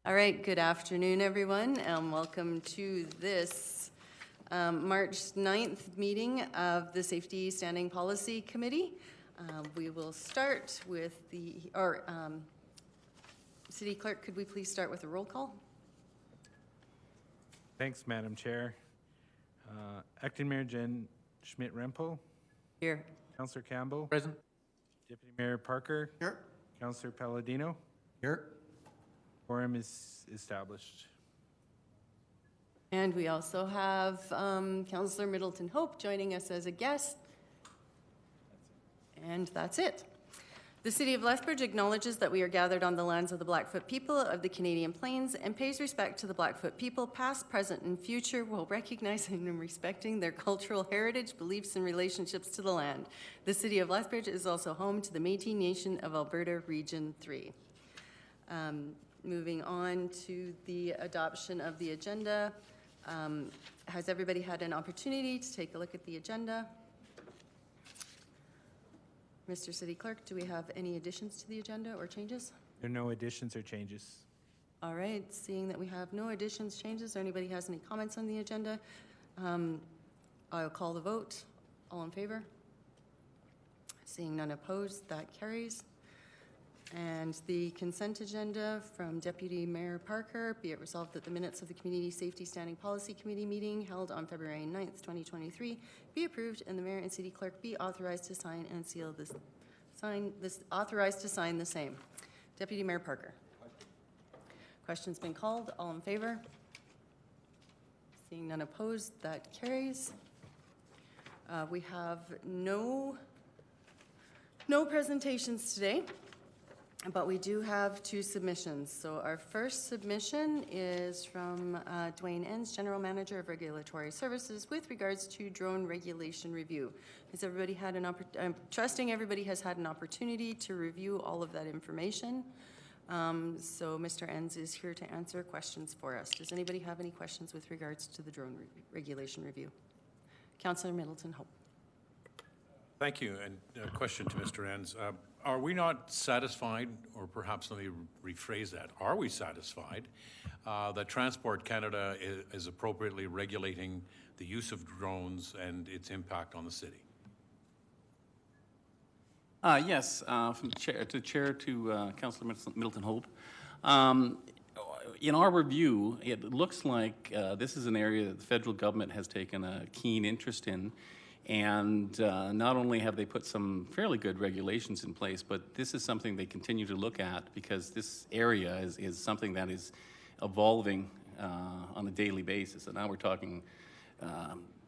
All right, good afternoon, everyone, and welcome to this March 9th meeting of the Safety Standing Policy Committee. We will start with City Clerk, could we please start with a roll call? Thanks, Madam Chair. Acting Mayor Jen Schmidt-Rempo. Here. Councillor Campbell. Present. Deputy Mayor Parker. Here. Councillor Palladino. Here. Quorum is established. And we also have Councillor Middleton Hope joining us as a guest. And that's it. The City of Lethbridge acknowledges that we are gathered on the lands of the Blackfoot people of the Canadian Plains and pays respect to the Blackfoot people, past, present, and future, while recognizing and respecting their cultural heritage, beliefs, and relationships to the land. The City of Lethbridge is also home to the Métis Nation of Alberta Region 3. Moving on to the adoption of the agenda. Has everybody had an opportunity to take a look at the agenda? Mr. City Clerk, do we have any additions to the agenda or changes? There are no additions or changes. All right, seeing that we have no additions, changes, or anybody has any comments on the agenda, I'll call the vote. All in favor? Seeing none opposed, that carries. And the consent agenda from Deputy Mayor Parker, be it resolved that the minutes of the Community Safety Standing Policy Committee meeting held on February 9th, 2023 be approved and the Mayor and City Clerk be authorized to sign and seal this, authorized to sign the same. Deputy Mayor Parker. Question's been called. All in favor? Seeing none opposed, that carries. We have no presentations today. But we do have two submissions. So our first submission is from Dwayne Enns, General Manager of Regulatory Services, with regards to drone regulation review. Has everybody had an I'm trusting everybody has had an opportunity to review all of that information. So Mr. Enns is here to answer questions for us. Does anybody have any questions with regards to the drone regulation review? Councillor Middleton Hope. Thank you. And a question to Mr. Enns. Are we not satisfied, or perhaps let me rephrase that, are we satisfied that Transport Canada is appropriately regulating the use of drones and its impact on the city? Yes, from chair to Councillor Middleton Hope. In our review, it looks like this is an area that the federal government has taken a keen interest in. And not only have they put some fairly good regulations in place, but this is something they continue to look at because this area is something that is evolving on a daily basis. And now we're talking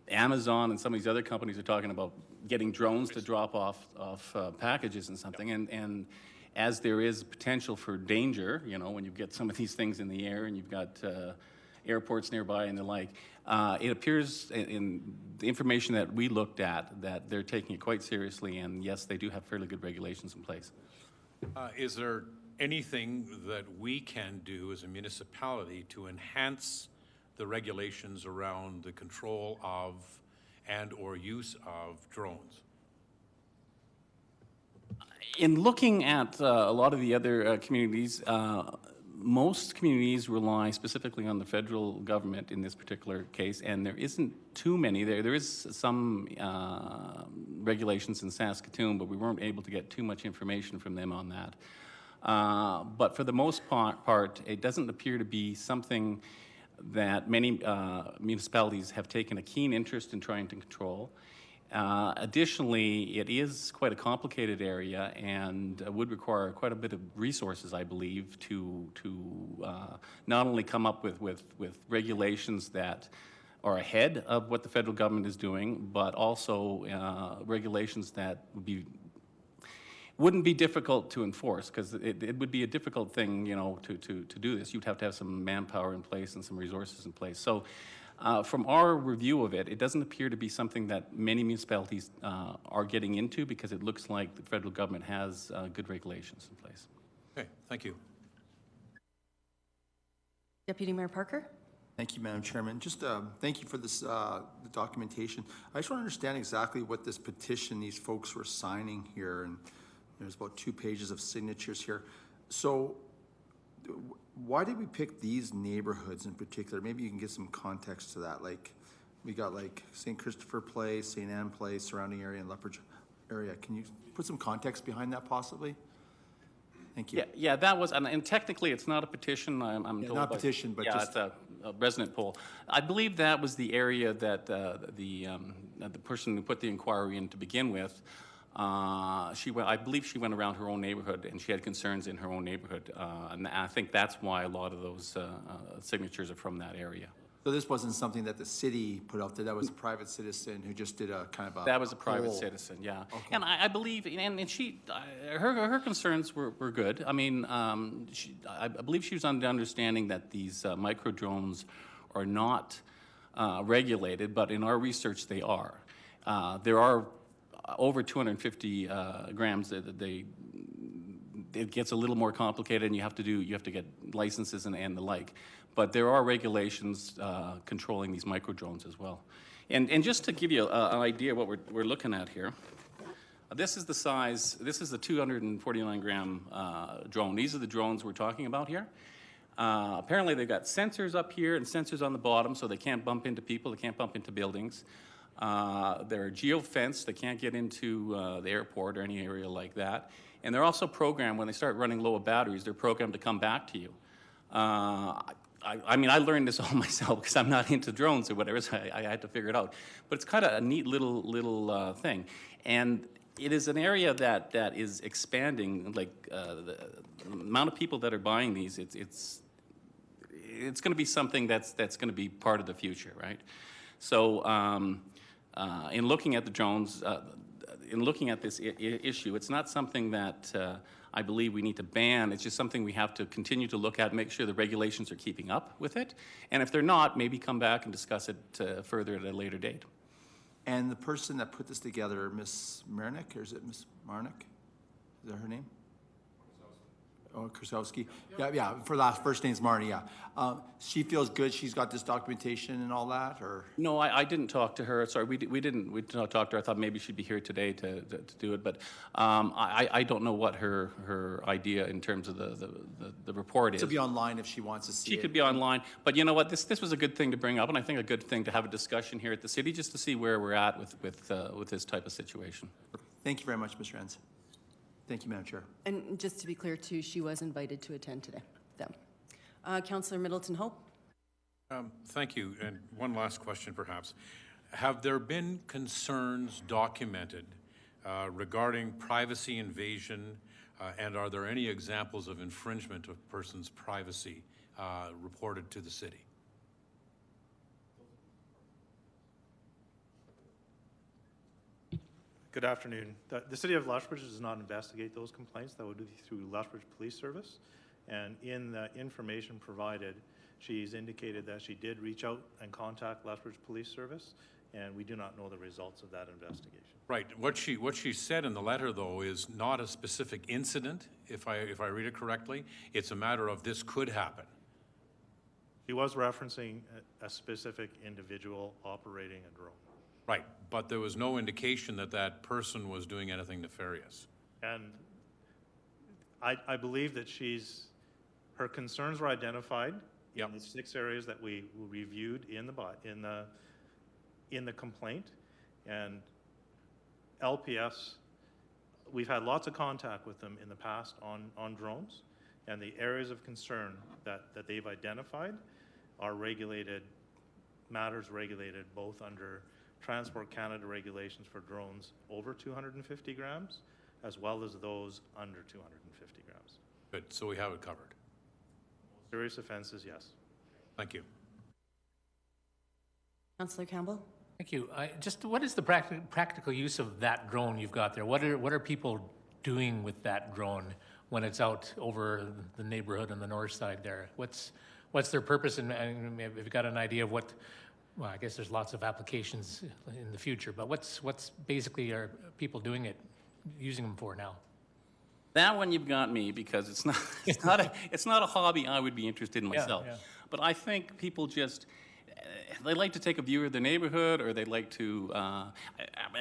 Amazon and some of these other companies are talking about getting drones to drop off packages and something. And as there is potential for danger, you know, when you get some of these things in the air and you've got airports nearby and the like, it appears in the information that we looked at that they're taking it quite seriously, and yes, they do have fairly good regulations in place. Is there anything that we can do as a municipality to enhance the regulations around the control of and or use of drones? In looking at a lot of the other communities, most communities rely specifically on the federal government in this particular case, and there isn't too many. There is some regulations in Saskatoon, but we weren't able to get too much information from them on that. But for the most part, it doesn't appear to be something that many municipalities have taken a keen interest in trying to control. Additionally, it is quite a complicated area and would require quite a bit of resources, I believe, to not only come up with regulations that are ahead of what the federal government is doing, but also regulations that wouldn't be difficult to enforce, because it would be a difficult thing, you know, to do this. You'd have to have some manpower in place and some resources in place. So. From our review of it, it doesn't appear to be something that many municipalities are getting into because it looks like the federal government has good regulations in place. Okay, thank you. Deputy Mayor Parker. Thank you, Madam Chairman. Just thank you for this the documentation. I just want to understand exactly what this petition these folks were signing here, and there's about 2 pages of signatures here. So why did we pick these neighborhoods in particular? Maybe you can get some context to that. Like, we got like St. Christopher Place, St. Anne Place, surrounding area, and Lethbridge area. Can you put some context behind that possibly? Thank you. Yeah, yeah, that was, and technically, it's not a petition, I'm told. not by- petition, but yeah, just- it's a resident poll. I believe that was the area that the person who put the inquiry in to begin with, I believe she went around her own neighborhood, and she had concerns in her own neighborhood. And I think that's why a lot of those signatures are from that area. So this wasn't something that the city put out there, that was a private citizen who just did a kind of a. That was a private poll. citizen, yeah. And I believe, and she, her concerns were good. I mean, I believe she was under the understanding that these micro drones are not regulated, but in our research, they are. There are over 250 grams. It gets a little more complicated, and you have to get licenses and the like. But there are regulations controlling these micro drones as well. And just to give you an idea of what we're looking at here, this is the size. This is the 249 gram drone. These are the drones we're talking about here. Apparently, they've got sensors up here and sensors on the bottom, so they can't bump into people. They can't bump into buildings. They're geo-fenced. They can't get into the airport or any area like that. And they're also programmed, when they start running low of batteries, they're programmed to come back to you. I mean, I learned this all myself because I'm not into drones or whatever, so I had to figure it out. But it's kind of a neat little thing. And it is an area that is expanding, like the amount of people that are buying these, it's going to be something that's going to be part of the future, right? So in looking at the drones, in looking at this issue, it's not something that I believe we need to ban. It's just something we have to continue to look at, make sure the regulations are keeping up with it. And if they're not, maybe come back and discuss it further at a later date. And the person that put this together, Miss Marnick, or is it Miss Marnick? Is that her name? Oh, Krasowski. Yeah, first name's Marnie, yeah. She feels good, she's got this documentation and all that, or? No, I didn't talk to her. Sorry, we didn't talk to her. I thought maybe she'd be here today to do it, but I don't know what her idea in terms of the report is. To be online if she wants to see it. She could be online, but you know what? This was a good thing to bring up, and I think a good thing to have a discussion here at the city just to see where we're at with this type of situation. Thank you very much, Mr. Enns. Thank you, Madam Chair. And just to be clear, too, she was invited to attend today. Councillor Middleton Hope? Thank you. And one last question, perhaps. Have there been concerns documented regarding privacy invasion, and are there any examples of infringement of persons' privacy reported to the city? Good afternoon. The City of Lethbridge does not investigate those complaints. That would be through Lethbridge Police Service. And in the information provided, she's indicated that she did reach out and contact Lethbridge Police Service, and we do not know the results of that investigation. Right. What she said in the letter, though, is not a specific incident, if I read it correctly. It's a matter of this could happen. She was referencing a specific individual operating a drone. Right, but there was no indication that that person was doing anything nefarious. And I believe that her concerns were identified in the 6 areas that we reviewed in the complaint. And LPS, we've had lots of contact with them in the past on drones, and the areas of concern that they've identified are matters regulated both under Transport Canada regulations for drones over 250 grams, as well as those under 250 grams. Good, so we have it covered. Serious offenses, yes. Thank you. Councillor Campbell? Thank you. Just what is the practical use of that drone you've got there? What are people doing with that drone when it's out over the neighborhood on the north side there? What's their purpose? And have you got an idea of what? Well, I guess there's lots of applications in the future, but what's basically are people using them for now? That one you've got me, because it's not a hobby I would be interested in myself. Yeah. But I think people just they like to take a view of their neighborhood, or they like to. I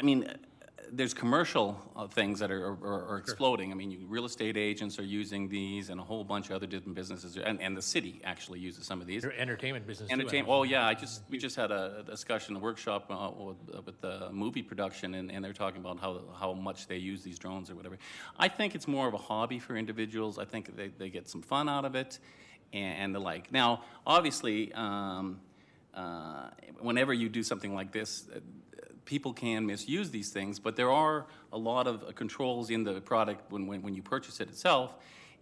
mean, there's commercial things that are exploding. I mean, real estate agents are using these, and a whole bunch of other different businesses, and the city actually uses some of these. Your entertainment business too. I Entertainment. know. Oh yeah, we just had a discussion, a workshop with the movie production, and they're talking about how much they use these drones or whatever. I think it's more of a hobby for individuals. I think they get some fun out of it, and the like. Now, obviously, whenever you do something like this, people can misuse these things, but there are a lot of controls in the product when you purchase it itself,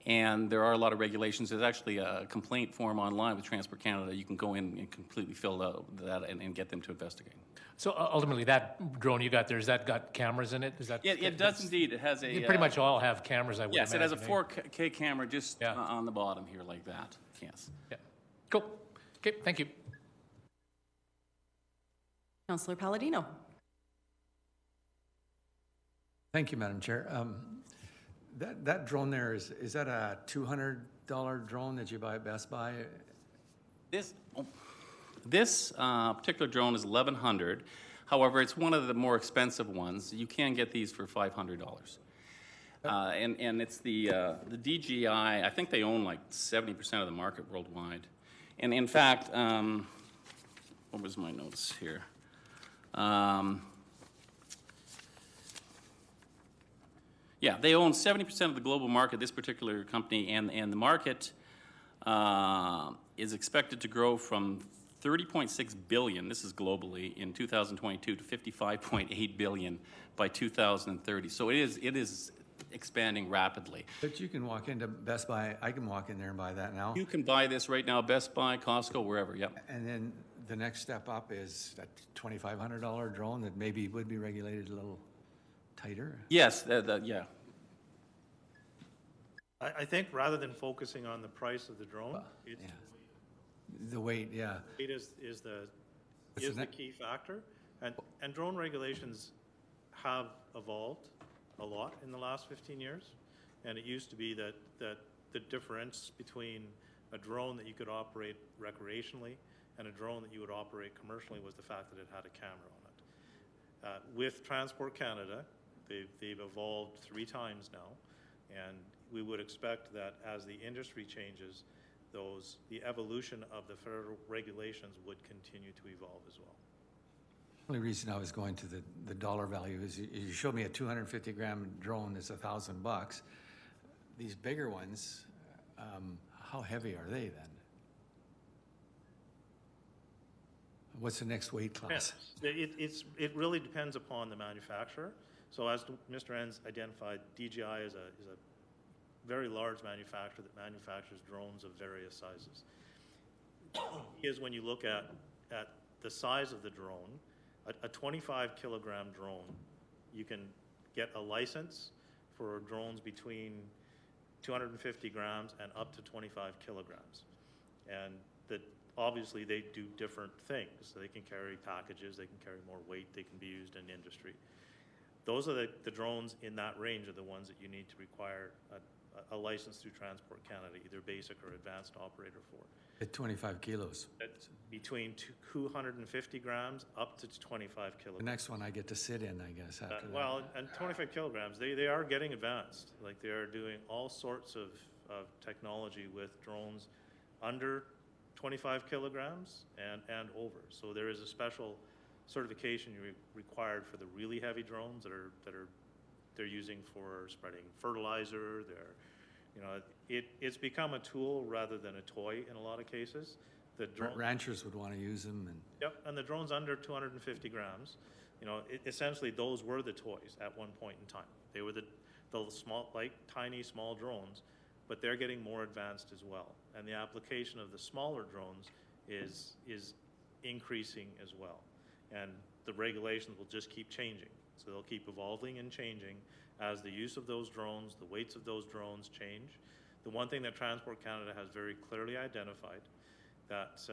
and there are a lot of regulations. There's actually a complaint form online with Transport Canada. You can go in and completely fill out that and get them to investigate. So ultimately, that drone you got there, has that got cameras in it? Is that? It does indeed. It has a. They pretty much all have cameras, I would Yes, it has a imagine, eh? 4K camera just Yeah. on the bottom here like that. Yes. Yeah. Cool. Okay, thank you. Councillor Palladino. Thank you, Madam Chair. That drone there, is that a $200 drone that you buy at Best Buy? This particular drone is $1,100. However, it's one of the more expensive ones. You can get these for $500. And it's the DJI. I think they own like 70% of the market worldwide. And in fact, what was my notes here? Yeah, they own 70% of the global market, this particular company, and the market is expected to grow from 30.6 billion, this is globally, in 2022 to 55.8 billion by 2030. So it is expanding rapidly. But you can walk into Best Buy, I can walk in there and buy that now. You can buy this right now, Best Buy, Costco, wherever, yep. And then the next step up is that $2,500 drone that maybe would be regulated a little tighter. Yes, yeah. I think rather than focusing on the price of the drone, it's Yeah. The weight, yeah. weight is What's the the key factor. And drone regulations have evolved a lot in the last 15 years. And it used to be that the difference between a drone that you could operate recreationally and a drone that you would operate commercially was the fact that it had a camera on it. With Transport Canada, they've evolved 3 times now, and we would expect that as the industry changes, the evolution of the federal regulations would continue to evolve as well. The only reason I was going to the dollar value is you showed me a 250-gram drone is $1,000. These bigger ones, how heavy are they then? What's the next weight class? Yes. It really depends upon the manufacturer. So as Mr. Enns identified, DJI is a very large manufacturer that manufactures drones of various sizes. Is when you look at the size of the drone, a 25-kilogram drone, you can get a license for drones between 250 grams and up to 25 kilograms. And that obviously they do different things. So they can carry packages, they can carry more weight, they can be used in industry. Those are the drones in that range are the ones that you need to require a license through Transport Canada, either basic or advanced operator for. At 25 kilos. That's between 250 grams up to 25 The kilograms. next one I get to sit in, I guess, after that. Well, and 25 kilograms, they are getting advanced. Like they are doing all sorts of technology with drones under 25 kilograms and over. So there is a special certification required for the really heavy drones that they're using for spreading fertilizer. It's become a tool rather than a toy in a lot of cases. The Ranchers would want to use them, and Yep, and the drones under 250 grams, essentially those were the toys at one point in time. They were the small, tiny, small drones, but they're getting more advanced as well. And the application of the smaller drones is increasing as well. And the regulations will just keep changing. So they'll keep evolving and changing as the use of those drones, the weights of those drones change. The one thing that Transport Canada has very clearly identified, that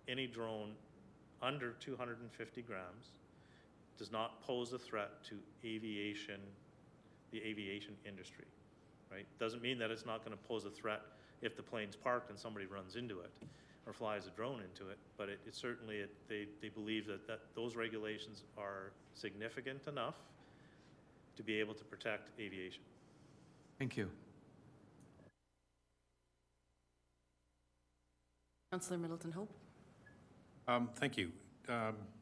any drone under 250 grams does not pose a threat to the aviation industry, right? Doesn't mean that it's not going to pose a threat if the plane's parked and somebody runs into it or flies a drone into it, but they believe that those regulations are significant enough to be able to protect aviation. Thank you. Councillor Middleton Hope. Thank you.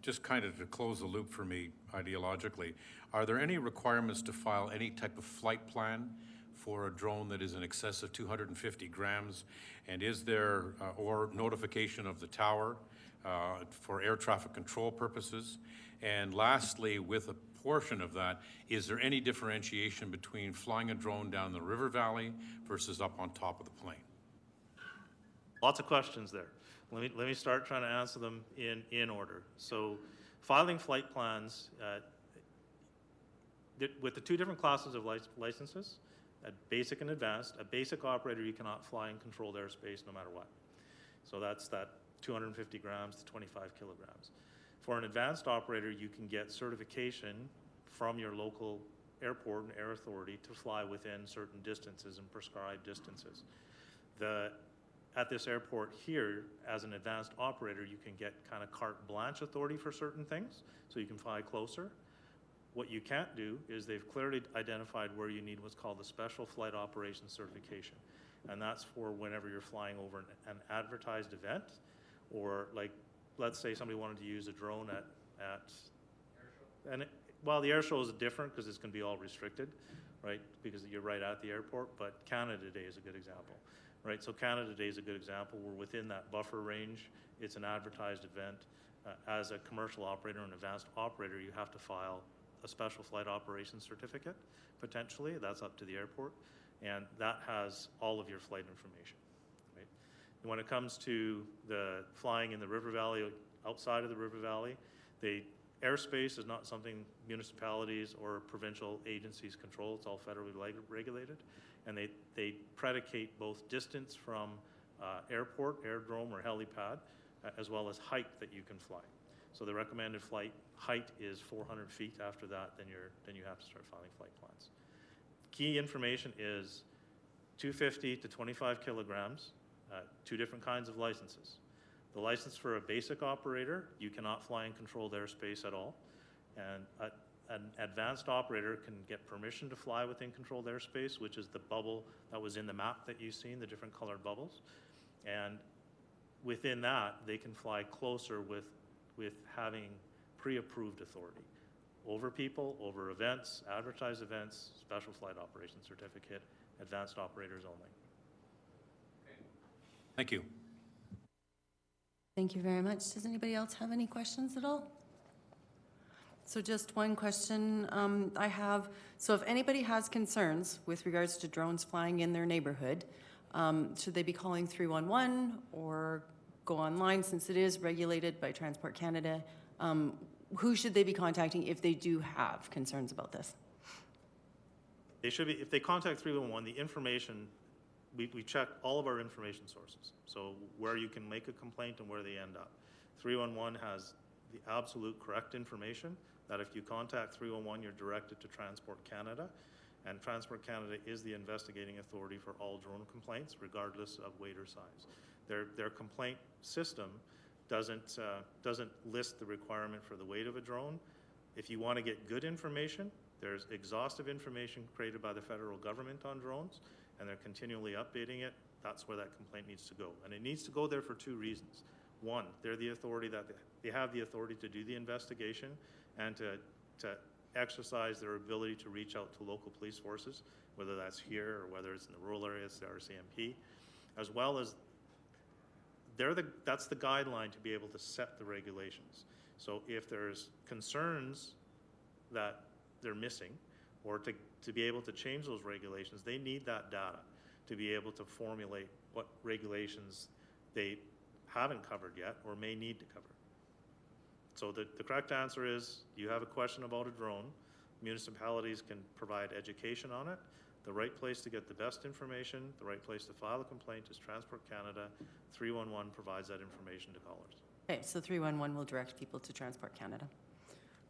Just kind of to close the loop for me ideologically, are there any requirements to file any type of flight plan for a drone that is in excess of 250 grams? And is there, or notification of the tower for air traffic control purposes? And lastly, with a portion of that, is there any differentiation between flying a drone down the river valley versus up on top of the plane? Lots of questions there. Let me start trying to answer them in order. So filing flight plans, with the two different classes of licenses, a basic and advanced, a basic operator, you cannot fly in controlled airspace no matter what. So that's that 250 grams to 25 kilograms. For an advanced operator, you can get certification from your local airport and air authority to fly within certain distances and prescribed distances. At this airport here, as an advanced operator, you can get kind of carte blanche authority for certain things, so you can fly closer. What you can't do is they've clearly identified where you need what's called the Special Flight Operations Certification. And that's for whenever you're flying over an advertised event, or like, let's say somebody wanted to use a drone well, the air show is different because it's going to be all restricted, right? Because you're right at the airport, but Canada Day is a good example. Right, so Canada Day is a good example. We're within that buffer range. It's an advertised event. As a commercial operator and advanced operator, you have to file a Special Flight Operations Certificate, potentially. That's up to the airport. And that has all of your flight information. Right? And when it comes to the flying in the river valley, outside of the river valley, airspace is not something municipalities or provincial agencies control. It's all federally regulated. And they predicate both distance from airport, aerodrome, or helipad, as well as height that you can fly. So the recommended flight height is 400 feet. After that, then you have to start filing flight plans. Key information is 250 to 25 kilograms, two different kinds of licenses. The license for a basic operator, you cannot fly in controlled airspace at all. And an advanced operator can get permission to fly within controlled airspace, which is the bubble that was in the map that you've seen, the different colored bubbles. And within that, they can fly closer with having pre-approved authority over people, over events, advertised events, Special Flight Operations Certificate, advanced operators only. Thank you. Thank you very much. Does anybody else have any questions at all? So just one question I have. So if anybody has concerns with regards to drones flying in their neighborhood, should they be calling 311 or go online, since it is regulated by Transport Canada? Who should they be contacting if they do have concerns about this? They should be, if they contact 311, the information, we check all of our information sources. So where you can make a complaint and where they end up. 311 has the absolute correct information that if you contact 311, you're directed to Transport Canada, and Transport Canada is the investigating authority for all drone complaints, regardless of weight or size. Their complaint system doesn't list the requirement for the weight of a drone. If you want to get good information, there's exhaustive information created by the federal government on drones, and they're continually updating it. That's where that complaint needs to go. And it needs to go there for two reasons. One, they're the authority they have the authority to do the investigation and to exercise their ability to reach out to local police forces, whether that's here or whether it's in the rural areas, the RCMP, as well as that's the guideline to be able to set the regulations. So if there's concerns that they're missing, or to be able to change those regulations, they need that data to be able to formulate what regulations they haven't covered yet or may need to cover. So the correct answer is, you have a question about a drone, municipalities can provide education on it. The right place to get the best information, the right place to file a complaint is Transport Canada. 311 provides that information to callers. Okay, so 311 will direct people to Transport Canada.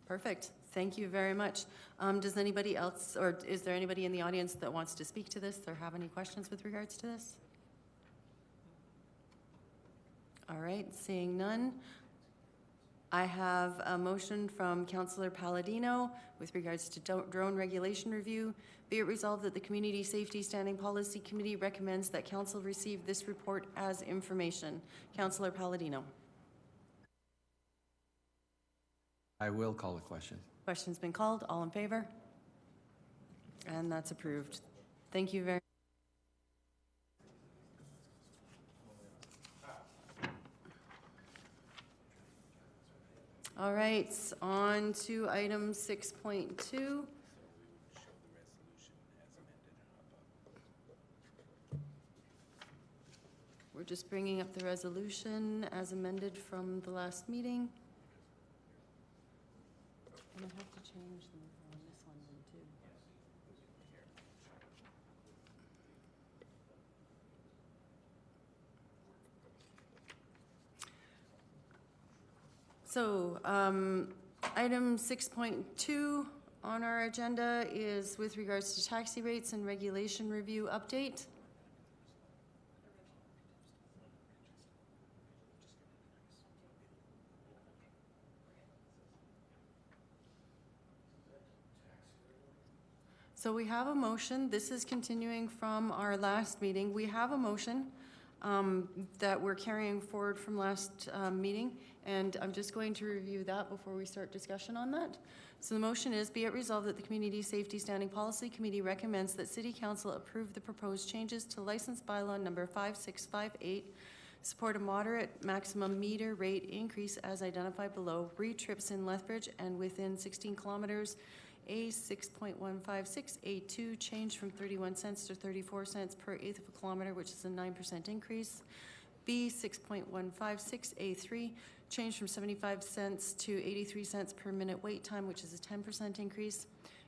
Perfect. Thank you very much. Does anybody else, or is there anybody in the audience that wants to speak to this or have any questions with regards to this? All right, seeing none. I have a motion from Councillor Palladino with regards to drone regulation review. Be it resolved that the Community Safety Standing Policy Committee recommends that Council receive this report as information. Councillor Palladino. I will call the question. Question's been called. All in favor? And that's approved. Thank you very much. All right, on to item 6.2. We're just bringing up the resolution as amended from the last meeting. And I have to change them on this one then too. So, item 6.2 on our agenda is with regards to taxi rates and regulation review update. So we have a motion. This is continuing from our last meeting. We have a motion that we're carrying forward from last meeting, and I'm just going to review that before we start discussion on that. So the motion is, be it resolved that the Community Safety Standing Policy Committee recommends that City Council approve the proposed changes to License Bylaw number 5658, support a moderate maximum meter rate increase as identified below, re-trips in Lethbridge and within 16 kilometers, A 6.156, A2 change from 31 cents to 34 cents per eighth of a kilometer, which is a 9% increase. B 6.156, A3 change from 75 cents to 83 cents per minute wait time, which is a 10% increase.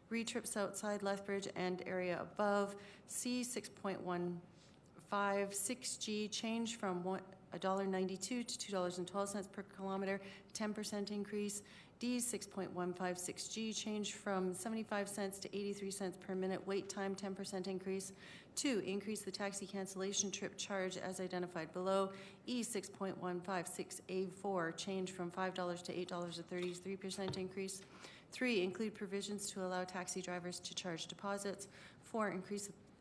Re-trips outside Lethbridge and area above. C 6.156G change from $1.92 to $2.12 per kilometer, 10% increase. D 6.156G change from 75 cents to 83 cents per minute wait time, 10% increase. 2, increase the taxi cancellation trip charge as identified below. E 6.156A4 change from $5 to $8, a 33% increase. 3, include provisions to allow taxi drivers to charge deposits. 4,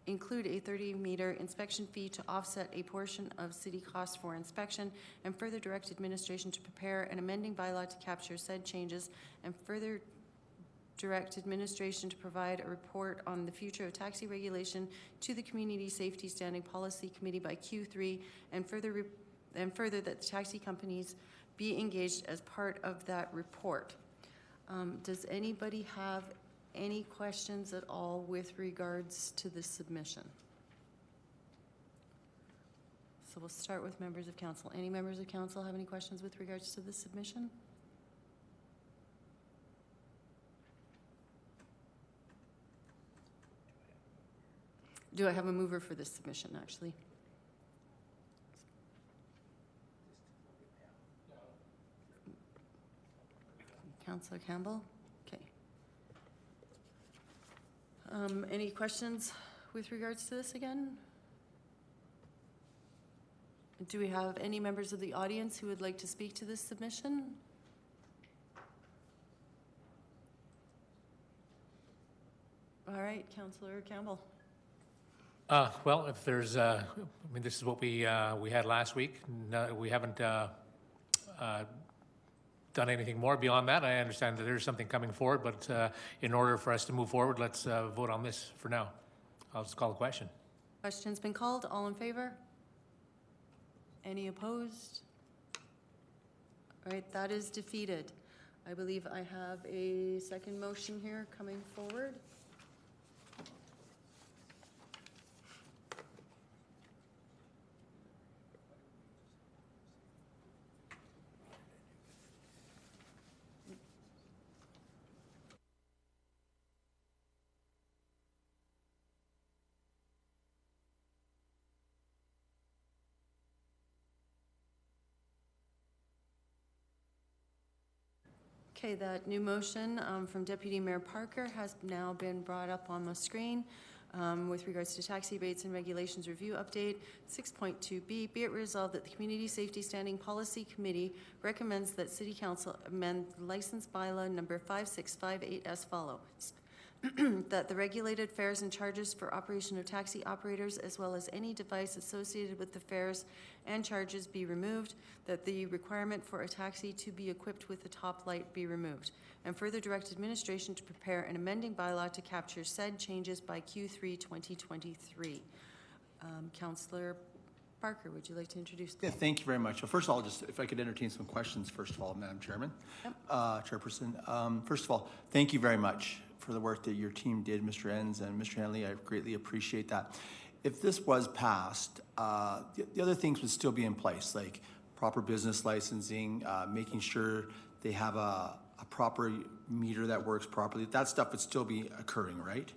include a 30-meter inspection fee to offset a portion of city costs for inspection, and further direct administration to prepare an amending bylaw to capture said changes, and further direct administration to provide a report on the future of taxi regulation to the Community Safety Standing Policy Committee by Q3, and further that the taxi companies be engaged as part of that report. Does anybody have any questions at all with regards to this submission? So we'll start with members of council. Any members of council have any questions with regards to this submission? Do I have a mover for this submission, actually? Councillor Campbell? Okay. Any questions with regards to this again? Do we have any members of the audience who would like to speak to this submission? All right, Councillor Campbell. Well, if there's, I mean, this is what we had last week. No, we haven't done anything more beyond that. I understand that there's something coming forward, but in order for us to move forward, let's vote on this for now. I'll just call the question. Question's been called. All in favor? Any opposed? All right, that is defeated. I believe I have a second motion here coming forward. Okay, that new motion from Deputy Mayor Parker has now been brought up on the screen. With regards to taxi rates and regulations review update, 6.2B, be it resolved that the Community Safety Standing Policy Committee recommends that City Council amend license bylaw number 5658 as follows. That the regulated fares and charges for operation of taxi operators, as well as any device associated with the fares and charges, be removed, that the requirement for a taxi to be equipped with a top light be removed, and further direct administration to prepare an amending bylaw to capture said changes by Q3 2023. Councillor Parker, would you like to introduce? Yeah, thank you very much. Well, first of all, just if I could entertain some questions, first of all, Madam Chairman, Chairperson. First of all, thank you very much for the work that your team did, Mr. Enns and Mr. Henley. I greatly appreciate that. If this was passed, the other things would still be in place, like proper business licensing, making sure they have a proper meter that works properly. That stuff would still be occurring, right?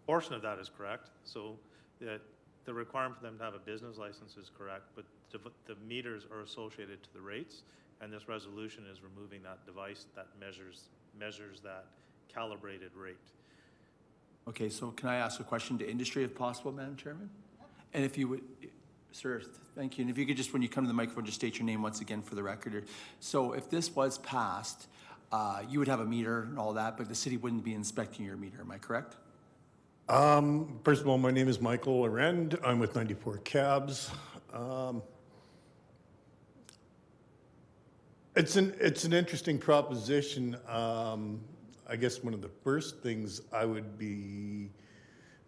Portion of that is correct. So the requirement for them to have a business license is correct, but the meters are associated to the rates, and this resolution is removing that device that measures that calibrated rate. Okay, so can I ask a question to industry if possible, Madam Chairman? And if you would, sir, thank you. And if you could just, when you come to the microphone, just state your name once again for the record. So if this was passed, you would have a meter and all that, but the city wouldn't be inspecting your meter, am I correct? First of all, my name is Michael Arend. I'm with 94 Cabs. It's an interesting proposition. I guess one of the first things I would be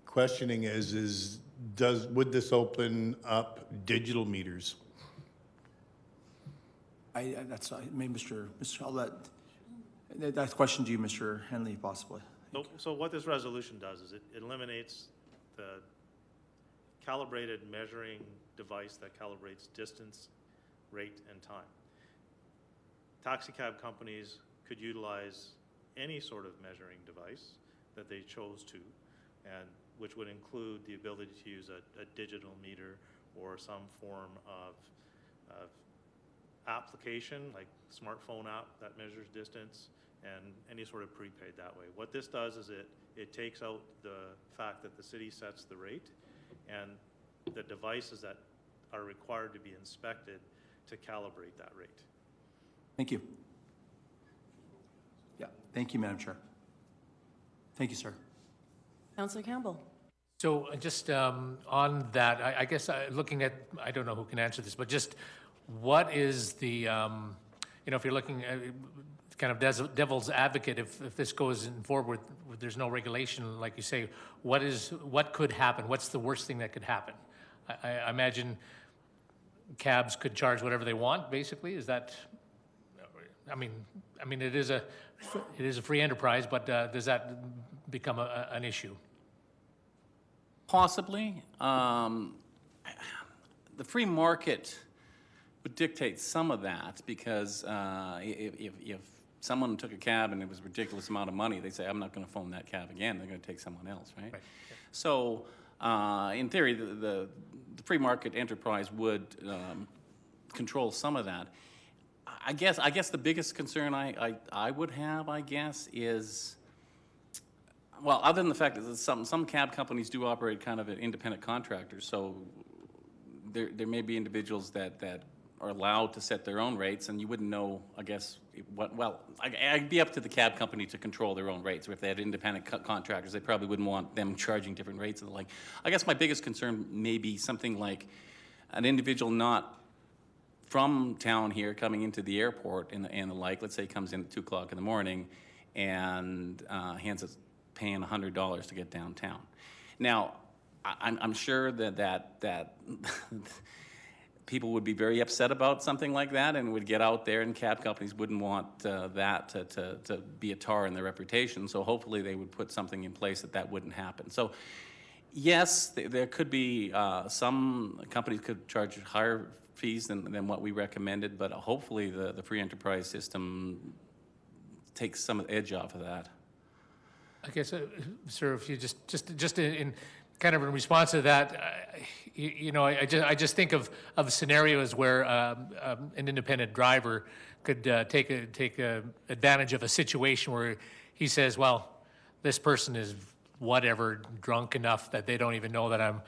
questioning is would this open up digital meters? That's maybe Mr. I'll let that question to you, Mr. Henley, possibly. So what this resolution does is it eliminates the calibrated measuring device that calibrates distance, rate, and time. Taxi cab companies could utilize any sort of measuring device that they chose to, and which would include the ability to use a digital meter or some form of application, like smartphone app that measures distance, and any sort of prepaid that way. What this does is it takes out the fact that the city sets the rate, and the devices that are required to be inspected to calibrate that rate. Thank you. Yeah, thank you, Madam Chair. Thank you, sir. Councillor Campbell. So just on that, I guess looking at, I don't know who can answer this, but just what is the, you know, if you're looking at kind of devil's advocate, if this goes forward, there's no regulation, like you say, what could happen? What's the worst thing that could happen? I imagine cabs could charge whatever they want, basically. Is that, I mean, it is a free enterprise, but does that become an issue? Possibly. The free market would dictate some of that, because if someone took a cab and it was a ridiculous amount of money, they say, I'm not going to phone that cab again. They're going to take someone else, right? Right. Yeah. So in theory, the free market enterprise would control some of that. I guess the biggest concern I would have, I guess, is, well, other than the fact that some cab companies do operate kind of independent contractors, so there may be individuals that are allowed to set their own rates, and you wouldn't know, I guess, I'd be up to the cab company to control their own rates. Or if they had independent contractors, they probably wouldn't want them charging different rates and the like. I guess my biggest concern may be something like an individual not from town here coming into the airport and the like. Let's say he comes in at 2 o'clock in the morning and hands us paying $100 to get downtown. Now, I'm sure that people would be very upset about something like that and would get out there, and cab companies wouldn't want that to be a tar in their reputation. So hopefully they would put something in place that wouldn't happen. So yes, there could be some companies could charge higher fees than what we recommended, but hopefully the free enterprise system takes some of the edge off of that. I guess, sir, if you just in kind of in response to that, you know, I just think of scenarios where an independent driver could take advantage of a situation where he says, well, this person is whatever, drunk enough that they don't even know that I'm,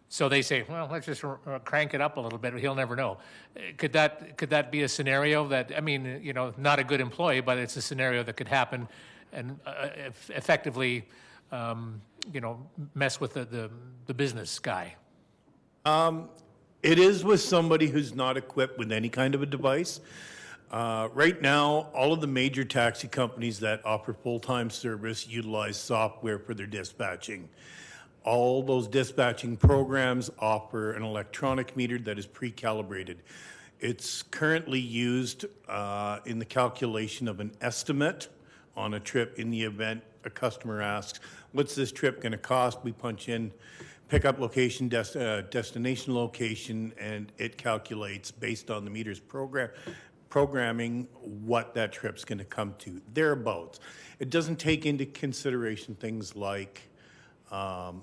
so they say, well, let's just crank it up a little bit, he'll never know. Could that be a scenario that, I mean, you know, not a good employee, but it's a scenario that could happen and effectively, you know, mess with the business guy? It is with somebody who's not equipped with any kind of a device. Right now, all of the major taxi companies that offer full-time service utilize software for their dispatching. All those dispatching programs offer an electronic meter that is pre-calibrated. It's currently used in the calculation of an estimate on a trip in the event a customer asks, what's this trip going to cost? We punch in pickup location, destination location, and it calculates based on the meter's programming what that trip's going to come to, thereabouts. It doesn't take into consideration things like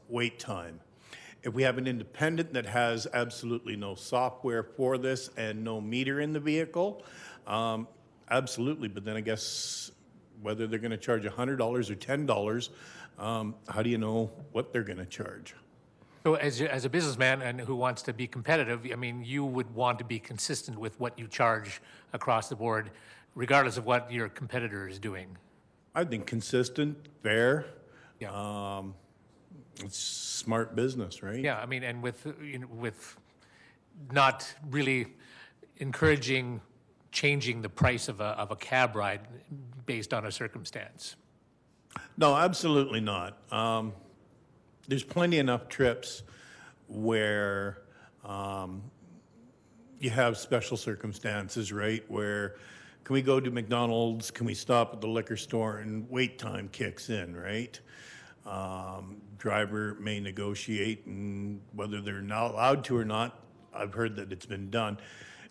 wait time. If we have an independent that has absolutely no software for this and no meter in the vehicle, absolutely, but then I guess whether they're going to charge $100 or $10, how do you know what they're going to charge? So as a businessman and who wants to be competitive, I mean, you would want to be consistent with what you charge across the board, regardless of what your competitor is doing. I think consistent, fair. Yeah. It's smart business, right? Yeah, I mean, and with, you know, with not really encouraging changing the price of a cab ride based on a circumstance. No, absolutely not. There's plenty enough trips where you have special circumstances, right? Where can we go to McDonald's? Can we stop at the liquor store? And wait time kicks in, right? Driver may negotiate, and whether they're not allowed to or not, I've heard that it's been done.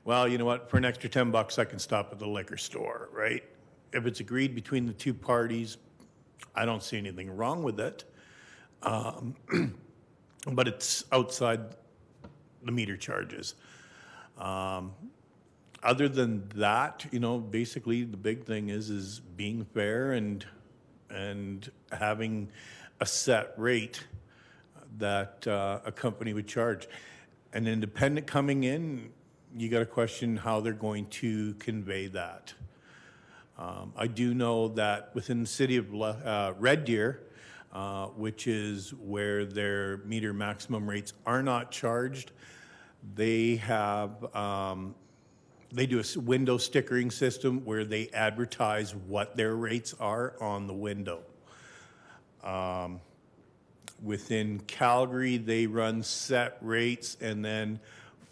Well, you know what? For an extra $10, I can stop at the liquor store, right? If it's agreed between the two parties, I don't see anything wrong with it. But it's outside the meter charges. Other than that, you know, basically the big thing is being fair and having a set rate that a company would charge. An independent coming in, you got to question how they're going to convey that. I do know that within the city of Red Deer, which is where their meter maximum rates are not charged, they have they do a window stickering system where they advertise what their rates are on the window. Within Calgary, they run set rates, and then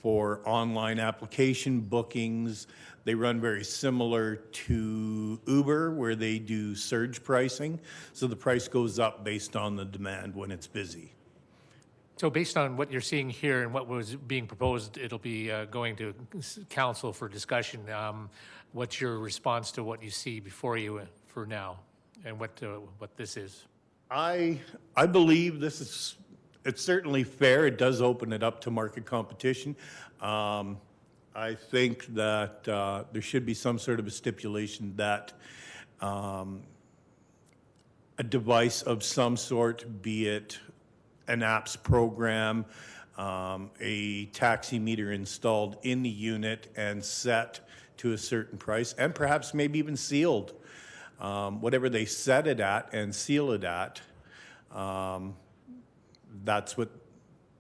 for online application bookings, they run very similar to Uber, where they do surge pricing. So the price goes up based on the demand when it's busy. So based on what you're seeing here and what was being proposed, it'll be going to council for discussion. What's your response to what you see before you for now, and what this is? I believe it's certainly fair. It does open it up to market competition. I think that there should be some sort of a stipulation that a device of some sort, be it an apps program, a taxi meter installed in the unit and set to a certain price, and perhaps maybe even sealed. Whatever they set it at and seal it at, that's what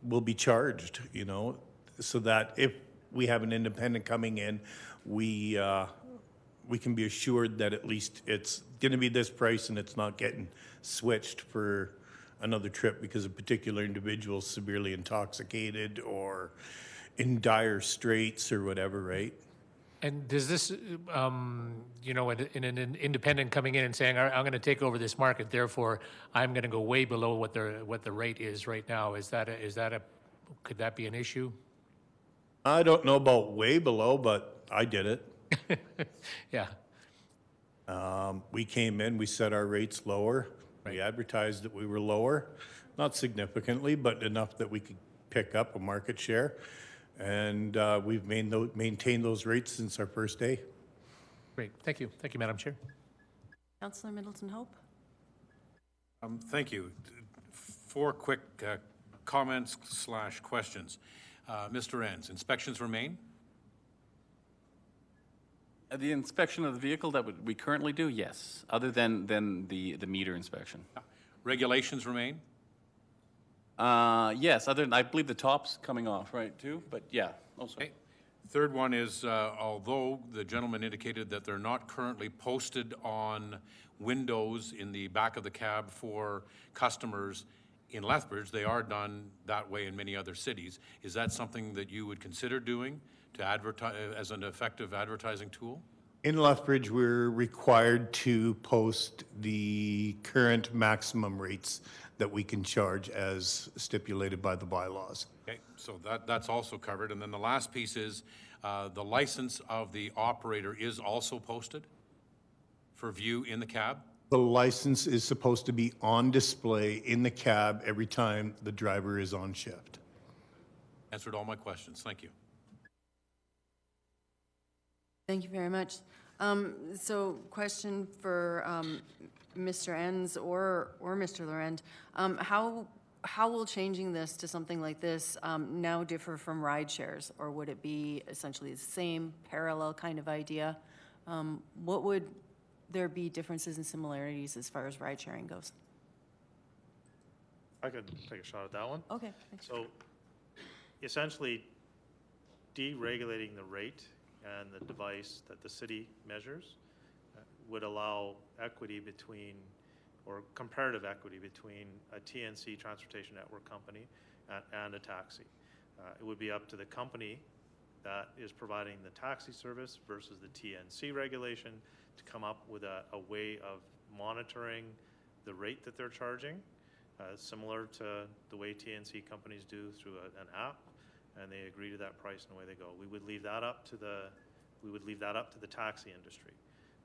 will be charged, you know, so that if we have an independent coming in, we can be assured that at least it's going to be this price and it's not getting switched for another trip because a particular individual is severely intoxicated or in dire straits or whatever, right? And does this, you know, in an independent coming in and saying, I'm going to take over this market, therefore I'm going to go way below what the rate is right now, could that be an issue? I don't know about way below, but I did it. Yeah. We came in, we set our rates lower. Right. We advertised that we were lower, not significantly, but enough that we could pick up a market share. And we've maintained those rates since our first day. Great. Thank you. Thank you, Madam Chair. Councillor Middleton Hope? Thank you. 4 quick comments/questions. Mr. Enns, inspections remain? The inspection of the vehicle that we currently do, yes, other than the meter inspection. Regulations remain? Yes, other than, I believe the top's coming off, right, too? But yeah, also. Okay. Third one is, although the gentleman indicated that they're not currently posted on windows in the back of the cab for customers in Lethbridge, they are done that way in many other cities. Is that something that you would consider doing to advertise as an effective advertising tool? In Lethbridge, we're required to post the current maximum rates that we can charge as stipulated by the bylaws. Okay, so that's also covered. And then the last piece is the license of the operator is also posted for view in the cab? The license is supposed to be on display in the cab every time the driver is on shift. Answered all my questions. Thank you. Thank you very much. So question for Mr. Enns or Mr. Laurent. How will changing this to something like this now differ from ride shares? Or would it be essentially the same parallel kind of idea? What would there be differences and similarities as far as ride sharing goes? I could take a shot at that one. Okay. Thanks. So essentially, deregulating the rate and the device that the city measures would allow equity between, or comparative equity between a TNC Transportation Network company and a taxi. It would be up to the company that is providing the taxi service versus the TNC regulation to come up with a way of monitoring the rate that they're charging, similar to the way TNC companies do through an app, and they agree to that price and away they go. We would leave that up to the taxi industry.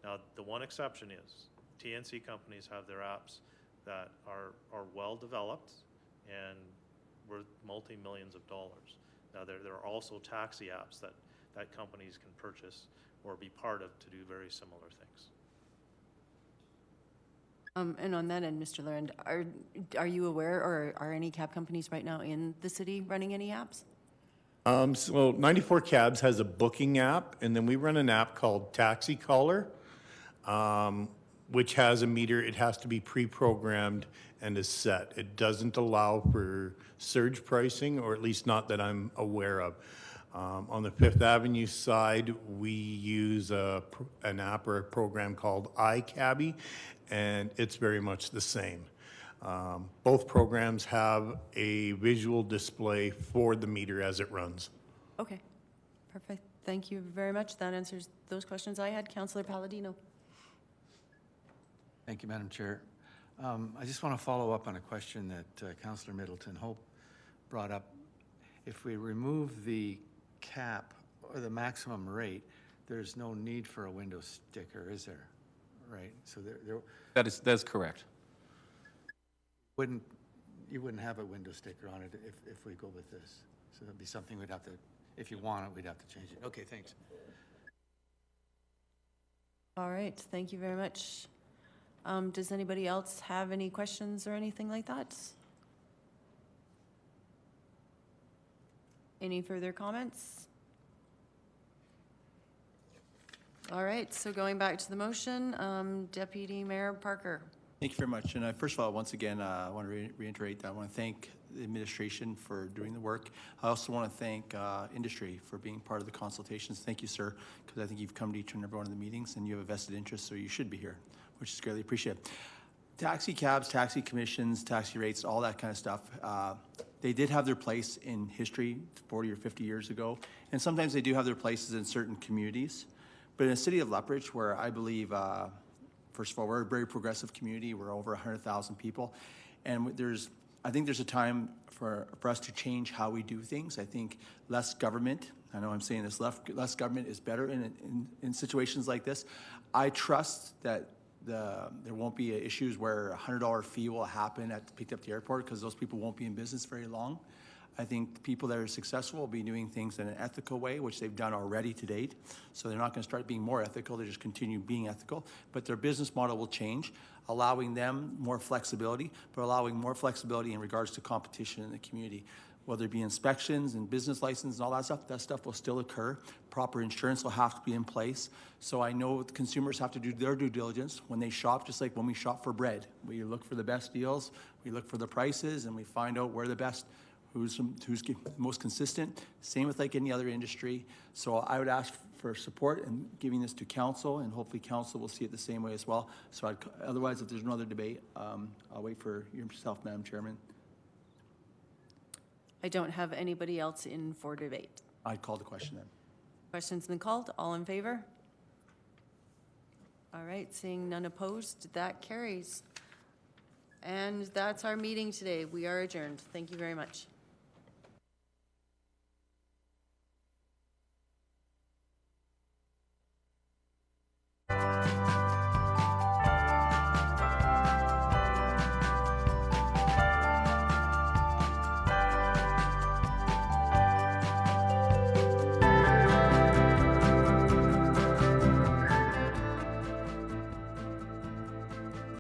Now, the one exception is TNC companies have their apps that are well developed and worth multi-millions of dollars. Now, there are also taxi apps that companies can purchase or be part of to do very similar things. And on that end, Mr. Laurent, are you aware, or are any cab companies right now in the city running any apps? So 94 Cabs has a booking app, and then we run an app called Taxi Caller, which has a meter. It has to be pre-programmed and is set. It doesn't allow for surge pricing, or at least not that I'm aware of. On the Fifth Avenue side, we use an app or a program called iCabby, and it's very much the same. Both programs have a visual display for the meter as it runs. Okay, perfect. Thank you very much. That answers those questions I had. Councillor Palladino. Thank you, Madam Chair. I just want to follow up on a question that Councillor Middleton Hope brought up. If we remove the cap or the maximum rate, there's no need for a window sticker, is there? Right? So That's correct. You wouldn't have a window sticker on it if we go with this. So that'd be something we'd have to, if you want it, we'd have to change it. Okay, thanks. All right, thank you very much. Does anybody else have any questions or anything like that? Any further comments? All right, so going back to the motion, Deputy Mayor Parker. Thank you very much. And first of all, once again, I want to reiterate that I want to thank the administration for doing the work. I also want to thank industry for being part of the consultations. Thank you, sir, because I think you've come to each and every one of the meetings and you have a vested interest, so you should be here, which is greatly appreciated. Taxi cabs, taxi commissions, taxi rates, all that kind of stuff, they did have their place in history 40 or 50 years ago, and sometimes they do have their places in certain communities. But in the city of Lethbridge, where I believe, first of all, we're a very progressive community. We're over 100,000 people. And I think there's a time for us to change how we do things. I think less government, I know I'm saying this, less government is better in situations like this. I trust that there won't be issues where a $100 fee will happen picked up at the airport, because those people won't be in business very long. I think people that are successful will be doing things in an ethical way, which they've done already to date. So they're not going to start being more ethical, they just continue being ethical. But their business model will change, allowing them more flexibility, but allowing more flexibility in regards to competition in the community. Whether it be inspections and business license and all that stuff will still occur. Proper insurance will have to be in place. So I know the consumers have to do their due diligence when they shop, just like when we shop for bread. We look for the best deals, we look for the prices, and we find out where the best, who's most consistent. Same with like any other industry. So I would ask for support in giving this to council, and hopefully council will see it the same way as well. So otherwise, if there's no other debate, I'll wait for yourself, Madam Chairman. I don't have anybody else in for debate. I'd call the question then. Question's been called. All in favor? All right, seeing none opposed, that carries. And that's our meeting today. We are adjourned. Thank you very much.